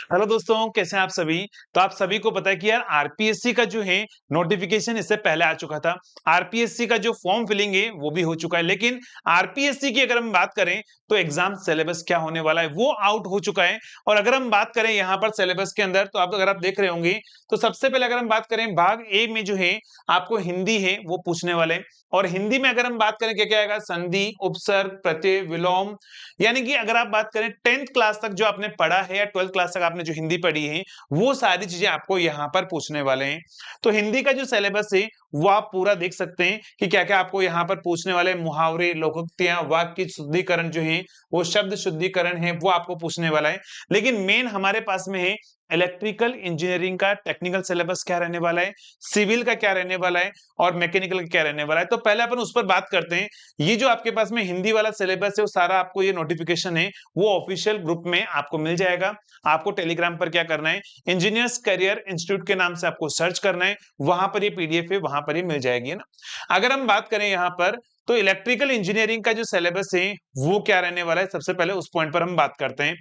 Hello दोस्तों, कैसे हैं आप सभी। तो आप सभी को पता है कि यार आरपीएससी का जो है नोटिफिकेशन इससे पहले आ चुका था। आरपीएससी का जो फॉर्म फिलिंग है वो भी हो चुका है, लेकिन आरपीएससी की अगर हम बात करें तो एग्जाम सिलेबस क्या होने वाला है वो आउट हो चुका है। और अगर हम बात करें यहाँ पर सिलेबस के अंदर, तो आप अगर आप देख रहे होंगे तो सबसे पहले अगर हम बात करें भाग ए में जो है आपको हिंदी है वो पूछने वाले हैं। और हिंदी में अगर हम बात करें क्या क्या आएगा, संधि, उपसर्ग, प्रत्यय, विलोम। यानी कि अगर आप बात करें 10th क्लास तक जो आपने पढ़ा है या 12th क्लास तक आपने जो हिंदी पढ़ी है, वो सारी चीजें आपको यहाँ पर पूछने वाले हैं। तो हिंदी का जो सिलेबस है वो आप पूरा देख सकते हैं कि क्या क्या आपको यहाँ पर पूछने वाले हैं। मुहावरे, लोकोक्तियां, वाक्य शुद्धिकरण जो है वो शब्द शुद्धिकरण है वो आपको पूछने वाला है। लेकिन मेन हमारे पास में है इलेक्ट्रिकल इंजीनियरिंग का टेक्निकल सिलेबस क्या रहने वाला है, सिविल का क्या रहने वाला है और मैकेनिकल का क्या रहने वाला है। तो पहले अपन उस पर बात करते हैं। ये जो आपके पास में हिंदी वाला सिलेबस है वो सारा आपको ये नोटिफिकेशन है वो ऑफिशियल ग्रुप में आपको मिल जाएगा। आपको टेलीग्राम पर क्या करना है, इंजीनियर्स करियर इंस्टीट्यूट के नाम से आपको सर्च करना है, वहां पर ये पीडीएफ है वहां पर ये मिल जाएगी, है ना। अगर हम बात करें यहाँ पर तो इलेक्ट्रिकल इंजीनियरिंग का जो सिलेबस है वो क्या रहने वाला है, सबसे पहले उस पॉइंट पर हम बात करते हैं।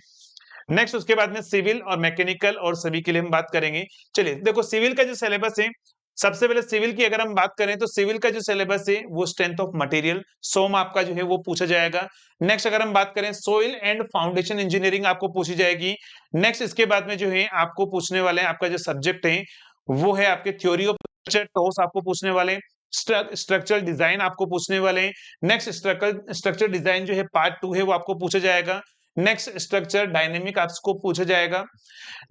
नेक्स्ट उसके बाद में सिविल और मैकेनिकल और सभी के लिए हम बात करेंगे। चलिए देखो, सिविल का जो सिलेबस है, सबसे पहले सिविल की अगर हम बात करें तो सिविल का जो सिलेबस है वो स्ट्रेंथ ऑफ मटेरियल, सोम आपका जो है वो पूछा जाएगा। नेक्स्ट अगर हम बात करें सोइल एंड फाउंडेशन इंजीनियरिंग आपको पूछी जाएगी। नेक्स्ट इसके बाद में जो है आपको पूछने वाले हैं, आपका जो सब्जेक्ट है वो है आपके थ्योरी ऑफ स्ट्रक्चर, टॉस आपको पूछने वाले हैं। स्ट्रक्चरल डिजाइन आपको पूछने वाले हैं। नेक्स्ट स्ट्रक्चर डिजाइन जो है पार्ट 2 है वो आपको पूछा जाएगा। नेक्स्ट स्ट्रक्चर डायनेमिक आपको पूछा जाएगा।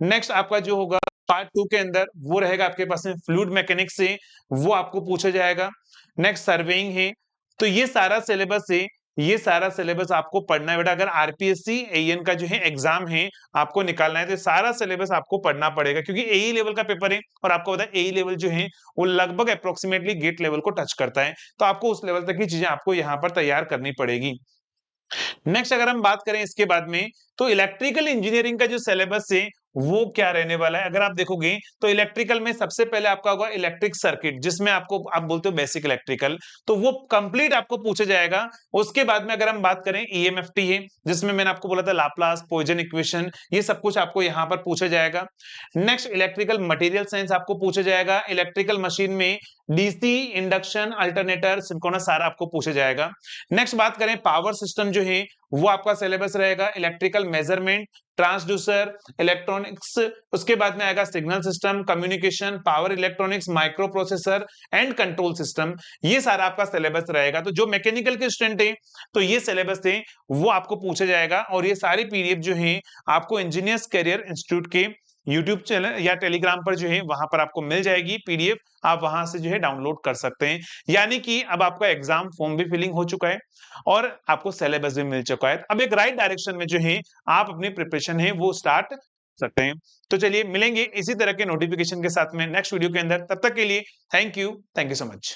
नेक्स्ट आपका जो होगा पार्ट 2 के अंदर वो रहेगा आपके पास में फ्लूइड मैकेनिक्स से, वो आपको पूछा जाएगा। नेक्स्ट सर्वेइंग है। तो ये सारा सिलेबस है, ये सारा सिलेबस आपको पढ़ना है बेटा। अगर आरपीएससी एईएन का जो है एग्जाम है आपको निकालना है तो सारा सिलेबस आपको पढ़ना पड़ेगा, क्योंकि एई लेवल का पेपर है और आपको पता है एई लेवल जो है वो लगभग अप्रोक्सीमेटली गेट लेवल को टच करता है। तो आपको उस लेवल तक की चीजें आपको यहाँ पर तैयार करनी पड़ेगी। नेक्स्ट अगर हम बात करें इसके बाद में तो इलेक्ट्रिकल इंजीनियरिंग का जो सिलेबस है वो क्या रहने वाला है। अगर आप देखोगे तो इलेक्ट्रिकल में सबसे पहले आपका होगा इलेक्ट्रिक सर्किट, जिसमें आपको आप बोलते हो बेसिक इलेक्ट्रिकल, तो वो कंप्लीट आपको पूछा जाएगा। उसके बाद में अगर हम बात करें ईएमएफटी है, जिसमें मैंने आपको बोला था लाप्लास, पॉइजन इक्वेशन, ये सब कुछ आपको यहाँ पर पूछा जाएगा। नेक्स्ट इलेक्ट्रिकल मटेरियल साइंस आपको पूछा जाएगा। इलेक्ट्रिकल मशीन में डीसी, इंडक्शन, अल्टरनेटर, सिंक्रोनस सारा आपको पूछा जाएगा। नेक्स्ट बात करें पावर सिस्टम जो है वो आपका सिलेबस रहेगा इलेक्ट्रिकल मेजरमेंट, ट्रांसड्यूसर, इलेक्ट्रॉनिक्स। उसके बाद में आएगा signal system, communication, power electronics, micro processor and control system. ये सारा आपका सिलेबस रहेगा। तो जो मैकेनिकल के स्टूडेंट है तो ये सिलेबस है वो आपको पूछा जाएगा। और ये सारी पीडीएफ जो है आपको इंजीनियर्स करियर इंस्टीट्यूट के यूट्यूब चैनल या टेलीग्राम पर जो है वहां पर आपको मिल जाएगी पीडीएफ, आप वहां से जो है डाउनलोड कर सकते हैं। यानी कि अब आपका एग्जाम फॉर्म भी फिलिंग हो चुका है और आपको सिलेबस भी मिल चुका है। अब एक राइट डायरेक्शन में जो है आप अपनी प्रिपरेशन है वो स्टार्ट सकते हैं। तो चलिए मिलेंगे इसी तरह के नोटिफिकेशन के साथ में नेक्स्ट वीडियो के अंदर। तब तक के लिए थैंक यू सो मच।